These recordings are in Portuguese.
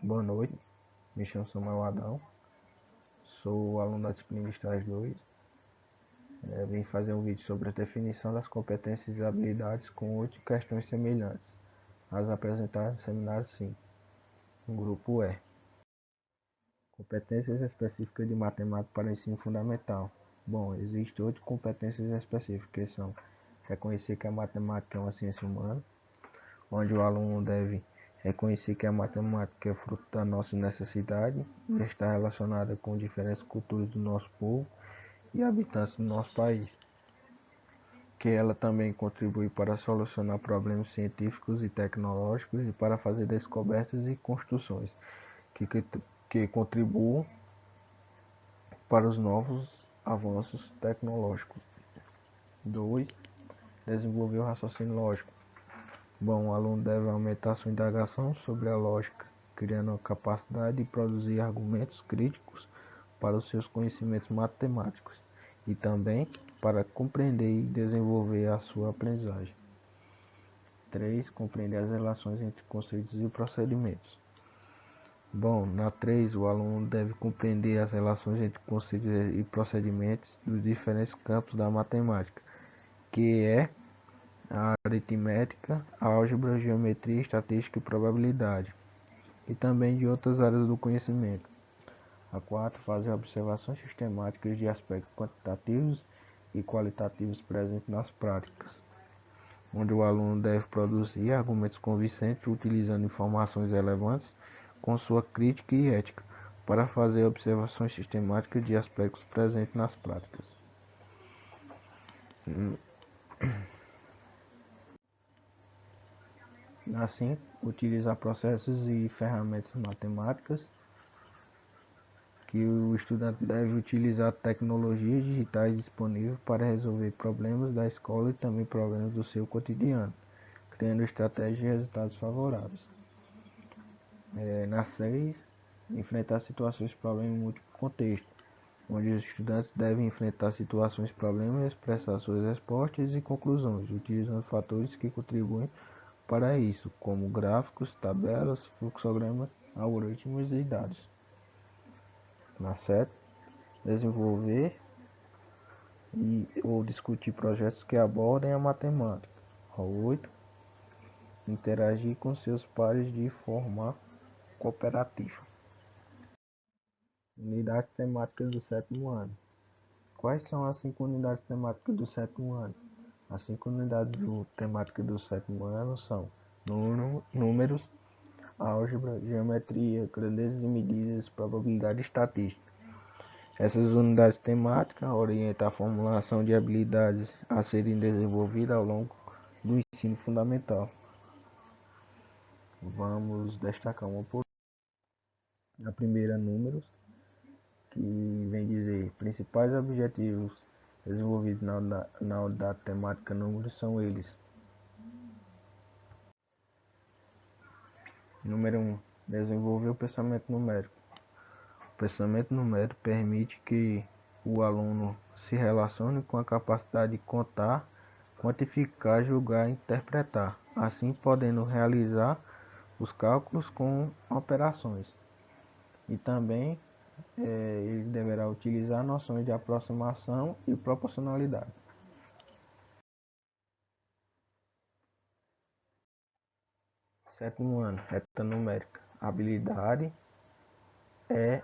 Boa noite, me chamo Samuel Adão, sou aluno da disciplina de Estágio 2. Vim fazer um vídeo sobre a definição das competências e habilidades com 8 questões semelhantes às apresentadas no seminário 5, no grupo E. Competências específicas de matemática para ensino fundamental. Bom, existem 8 competências específicas, que são reconhecer que a matemática é uma ciência humana, onde o aluno deve reconhecer que a matemática é fruto da nossa necessidade e está relacionada com diferentes culturas do nosso povo e habitantes do nosso país, que ela também contribui para solucionar problemas científicos e tecnológicos e para fazer descobertas e construções que contribuam para os novos avanços tecnológicos. 2. Desenvolver o raciocínio lógico. Bom, o aluno deve aumentar sua indagação sobre a lógica, criando a capacidade de produzir argumentos críticos para os seus conhecimentos matemáticos e também para compreender e desenvolver a sua aprendizagem. 3. Compreender as relações entre conceitos e procedimentos. Bom, na 3, o aluno deve compreender as relações entre conceitos e procedimentos dos diferentes campos da matemática, que é a aritmética, a álgebra, geometria, estatística e probabilidade, e também de outras áreas do conhecimento. A 4, fazer observações sistemáticas de aspectos quantitativos e qualitativos presentes nas práticas, onde o aluno deve produzir argumentos convincentes utilizando informações relevantes com sua crítica e ética, para fazer observações sistemáticas de aspectos presentes nas práticas. Assim, utilizar processos e ferramentas matemáticas, que o estudante deve utilizar tecnologias digitais disponíveis para resolver problemas da escola e também problemas do seu cotidiano, criando estratégias e resultados favoráveis. Na 6, enfrentar situações de problema em múltiplos contextos, onde os estudantes devem enfrentar situações de problema e expressar suas respostas e conclusões, utilizando fatores que contribuem para isso, como gráficos, tabelas, fluxogramas, algoritmos e dados. Na 7, desenvolver ou discutir projetos que abordem a matemática. 8, interagir com seus pares de forma cooperativa. Unidades temáticas do sétimo ano. Quais são as 5 unidades temáticas do sétimo ano? As 5 unidades temáticas do sétimo ano são números, álgebra, geometria, grandezas e medidas, probabilidade e estatística. Essas unidades temáticas orientam a formulação de habilidades a serem desenvolvidas ao longo do ensino fundamental. Vamos destacar uma por outra. A primeira, números, que vem dizer principais objetivos desenvolvidos na unidade temática números são eles. Número 1. Desenvolver o pensamento numérico. O pensamento numérico permite que o aluno se relacione com a capacidade de contar, quantificar, julgar e interpretar, assim podendo realizar os cálculos com operações. E também ele deverá utilizar noções de aproximação e proporcionalidade. Sétimo ano, reta numérica. Habilidade é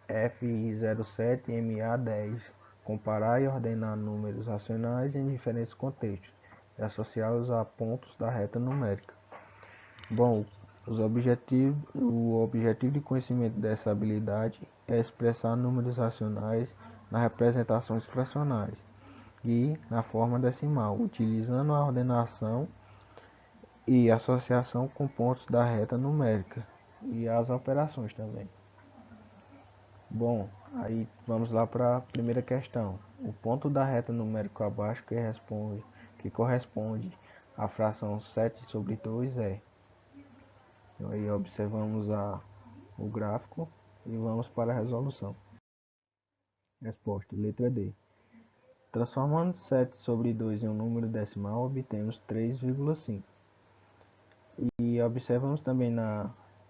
FI07MA10. Comparar e ordenar números racionais em diferentes contextos e associá-los a pontos da reta numérica. Bom, o objetivo de conhecimento dessa habilidade é expressar números racionais nas representações fracionais e na forma decimal, utilizando a ordenação e associação com pontos da reta numérica e as operações também. Bom, aí vamos lá para a primeira questão. O ponto da reta numérica abaixo que corresponde à fração 7 sobre 2 é. Então, aí observamos o gráfico e vamos para a resolução. Resposta, letra D. Transformando 7 sobre 2 em um número decimal, obtemos 3,5. E observamos também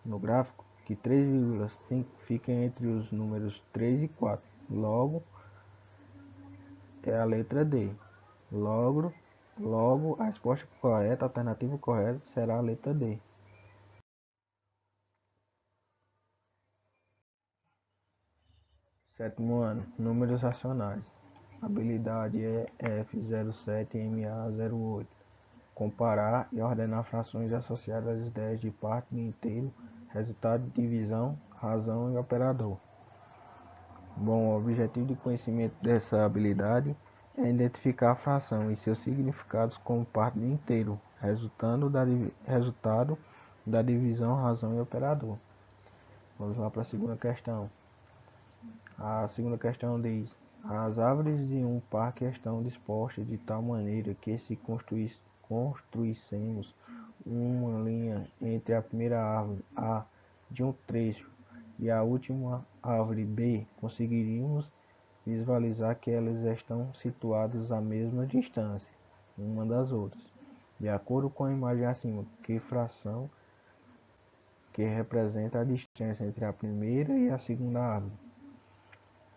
no gráfico que 3,5 fica entre os números 3 e 4. Logo, é a letra D. Logo, a resposta correta, a alternativa correta será a letra D. Sétimo ano, números racionais. Habilidade é F07MA08. Comparar e ordenar frações associadas às ideias de parte de inteiro, resultado de divisão, razão e operador. Bom, o objetivo de conhecimento dessa habilidade é identificar a fração e seus significados como parte de inteiro, resultado da divisão, razão e operador. Vamos lá para a segunda questão. A segunda questão diz: as árvores de um parque estão dispostas de tal maneira que se construíssemos uma linha entre a primeira árvore A de um trecho e a última árvore B, conseguiríamos visualizar que elas estão situadas à mesma distância uma das outras. De acordo com a imagem acima, que fração que representa a distância entre a primeira e a segunda árvore?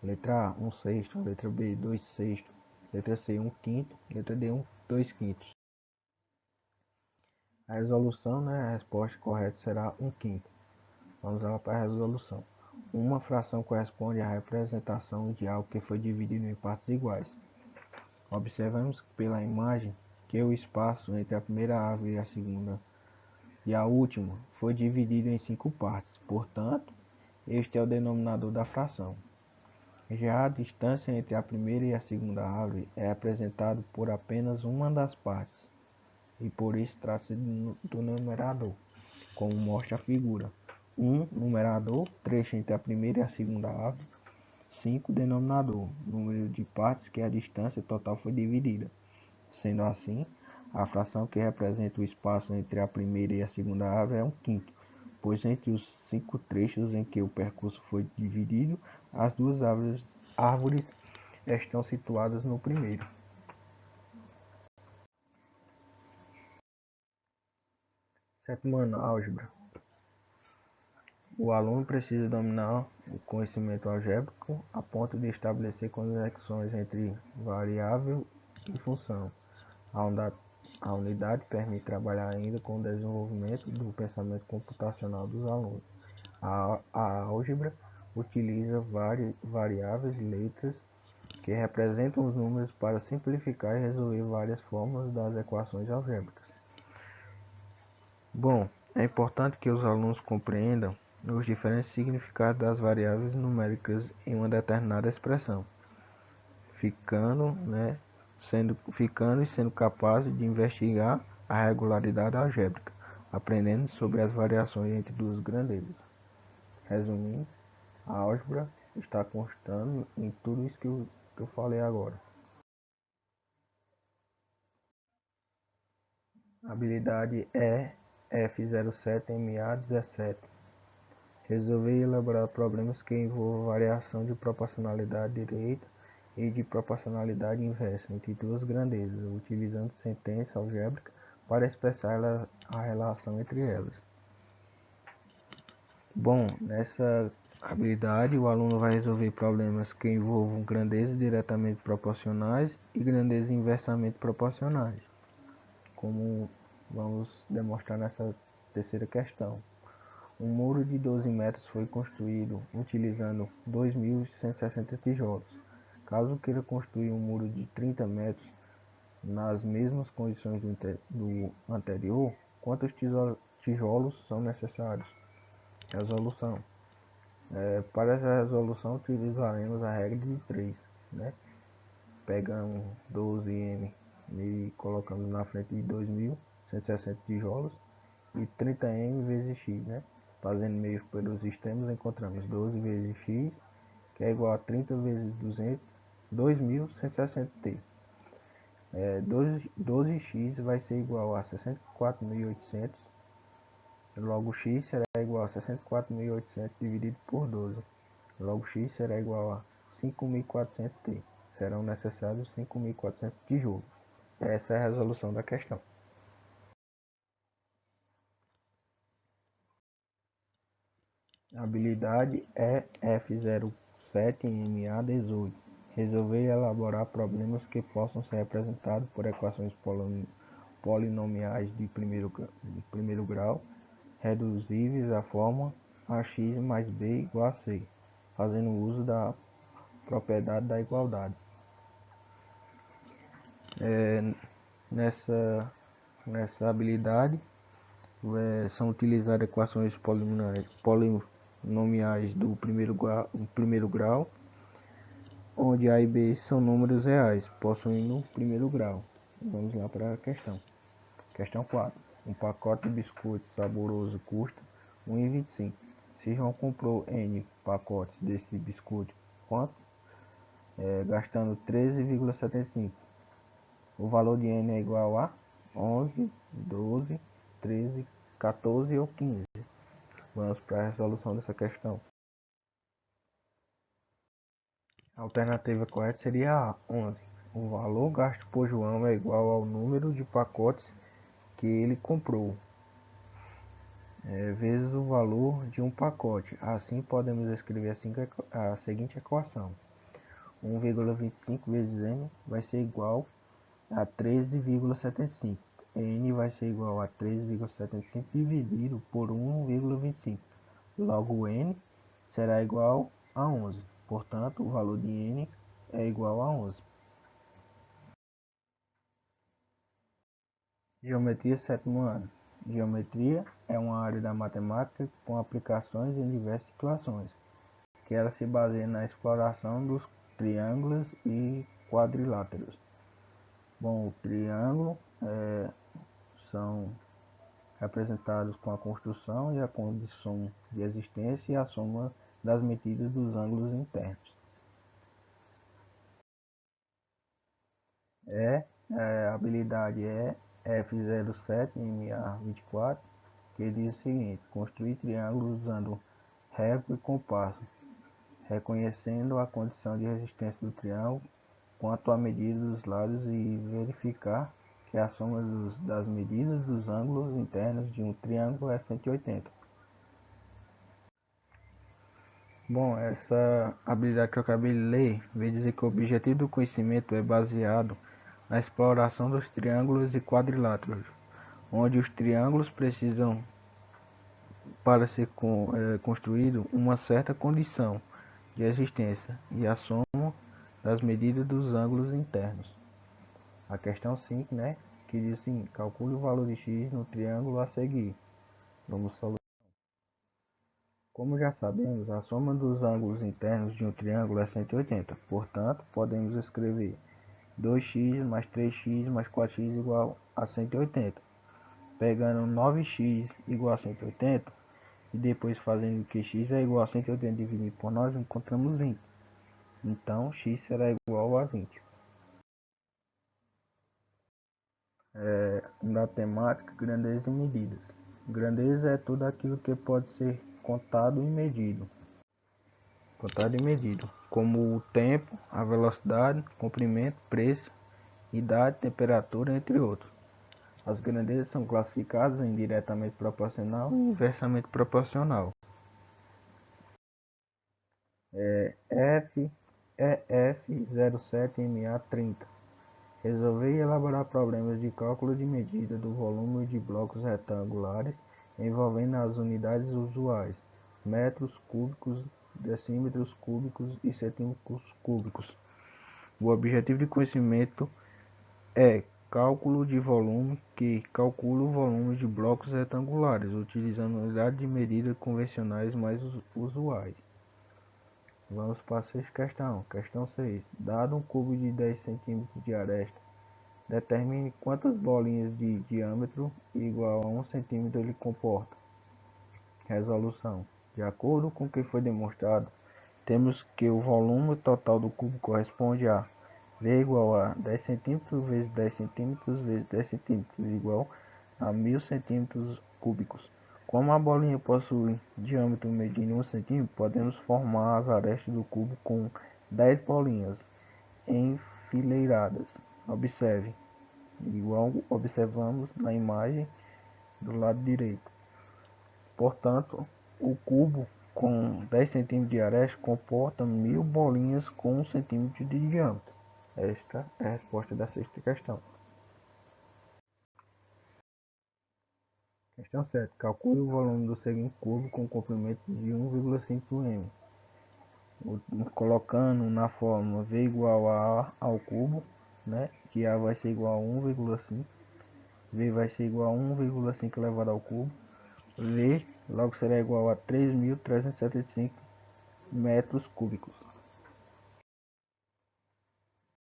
Letra A, 1/6, letra B, 2/6, letra C, 1/5, letra D, 2/5. A resolução, a resposta correta será 1/5. Vamos lá para a resolução. Uma fração corresponde à representação de algo que foi dividido em partes iguais. Observamos pela imagem que o espaço entre a primeira árvore e a segunda e a última foi dividido em 5 partes. Portanto, este é o denominador da fração. Já a distância entre a primeira e a segunda árvore é apresentada por apenas uma das partes, e por isso trata-se do numerador, como mostra a figura. 1, numerador, trecho entre a primeira e a segunda árvore. 5, denominador, número de partes que a distância total foi dividida. Sendo assim, a fração que representa o espaço entre a primeira e a segunda árvore é 1/5, pois entre os 5 trechos em que o percurso foi dividido, as duas árvores estão situadas no primeiro. Sétimo ano, álgebra. O aluno precisa dominar o conhecimento algébrico a ponto de estabelecer conexões entre variável e função. A unidade permite trabalhar ainda com o desenvolvimento do pensamento computacional dos alunos. A álgebra utiliza variáveis e letras que representam os números para simplificar e resolver várias fórmulas das equações algébricas. Bom, é importante que os alunos compreendam os diferentes significados das variáveis numéricas em uma determinada expressão, ficando e sendo capazes de investigar a regularidade algébrica, aprendendo sobre as variações entre duas grandezas. Resumindo, a álgebra está constando em tudo isso que eu falei agora. Habilidade é F07MA17. Resolver e elaborar problemas que envolvam variação de proporcionalidade direta e de proporcionalidade inversa entre duas grandezas, utilizando sentença algébrica para expressar a relação entre elas. Bom, nessa habilidade o aluno vai resolver problemas que envolvam grandezas diretamente proporcionais e grandezas inversamente proporcionais, como vamos demonstrar nessa terceira questão. Um muro de 12 metros foi construído utilizando 2.160 tijolos. Caso queira construir um muro de 30 metros nas mesmas condições do anterior, quantos tijolos são necessários? Resolução. Para essa resolução utilizaremos a regra de 3. Pegamos 12m e colocamos na frente de 2.160 tijolos e 30m vezes x, Fazendo meio pelos extremos, encontramos 12 vezes x, que é igual a 30 vezes 200, 2.160t. 12x vai ser igual a 64.800, logo x será igual a 64.800 dividido por 12. Logo x será igual a 5.400t. Serão necessários 5.400 tijolos. Essa é a resolução da questão. Habilidade é F07MA18. Resolver e elaborar problemas que possam ser representados por equações polinomiais de primeiro grau, reduzíveis à forma ax mais b igual a c, fazendo uso da propriedade da igualdade. Nessa habilidade são utilizadas equações polinomiais do primeiro grau, onde A e B são números reais, possuindo o primeiro grau. Vamos lá para a questão. Questão 4. Um pacote de biscoito saboroso custa R$ 1,25. Se João comprou N pacotes desse biscoito, quanto? Gastando 13,75. O valor de N é igual a 11, 12, 13, 14 ou 15. Vamos para a resolução dessa questão. A alternativa correta seria a 11. O valor gasto por João é igual ao número de pacotes que ele comprou, vezes o valor de um pacote. Assim, podemos escrever a seguinte equação. 1,25 vezes N vai ser igual a 13,75. N vai ser igual a 13,75 dividido por 1,25. Logo, N será igual a 11. Portanto, o valor de N é igual a 11. Geometria sétimo ano. Geometria é uma área da matemática com aplicações em diversas situações, que ela se baseia na exploração dos triângulos e quadriláteros. Bom, o triângulo são representados com a construção e a condição de existência e a soma das medidas dos ângulos internos. A habilidade é F07MA24, que diz o seguinte: construir triângulos usando régua e compasso, reconhecendo a condição de resistência do triângulo quanto à medida dos lados e verificar que a soma das medidas dos ângulos internos de um triângulo é 180. Bom, essa habilidade que eu acabei de ler vem dizer que o objetivo do conhecimento é baseado na exploração dos triângulos e quadriláteros, onde os triângulos precisam, para ser construído, uma certa condição de existência e a soma das medidas dos ângulos internos. A questão 5, né, que diz assim: calcule o valor de x no triângulo a seguir. Vamos solucionar. Como já sabemos, a soma dos ângulos internos de um triângulo é 180. Portanto, podemos escrever 2x mais 3x mais 4x igual a 180. Pegando 9x igual a 180 e depois fazendo que x é igual a 180 dividido por 9, encontramos 20. Então, x será igual a 20. Na temática, grandeza e medidas. Grandeza é tudo aquilo que pode ser contado e medido. Como o tempo, a velocidade, comprimento, preço, idade, temperatura, entre outros. As grandezas são classificadas em diretamente proporcional e inversamente proporcional. F07MA30. Resolver e elaborar problemas de cálculo de medida do volume de blocos retangulares envolvendo as unidades usuais, metros cúbicos, decímetros cúbicos e centímetros cúbicos. O objetivo de conhecimento é cálculo de volume, que calcula o volume de blocos retangulares, utilizando unidades de medida convencionais mais usuais. Vamos para a sexta questão. Questão 6. Dado um cubo de 10 cm de aresta, determine quantas bolinhas de diâmetro igual a 1 cm ele comporta. Resolução. De acordo com o que foi demonstrado, temos que o volume total do cubo corresponde a V igual a 10 cm vezes 10 cm vezes 10 cm igual a 1000 cm cúbicos. Como a bolinha possui diâmetro medindo 1 cm, podemos formar as arestas do cubo com 10 bolinhas enfileiradas. Observe, igual observamos na imagem do lado direito. Portanto, o cubo com 10 cm de aresta comporta 1000 bolinhas com 1 cm de diâmetro. Esta é a resposta da sexta questão. Questão 7. Calcule o volume do seguinte cubo com comprimento de 1,5 m. Colocando na fórmula V igual a A ao cubo, né? Que A vai ser igual a 1,5, V vai ser igual a 1,5 elevado ao cubo, V logo será igual a 3.375 metros cúbicos.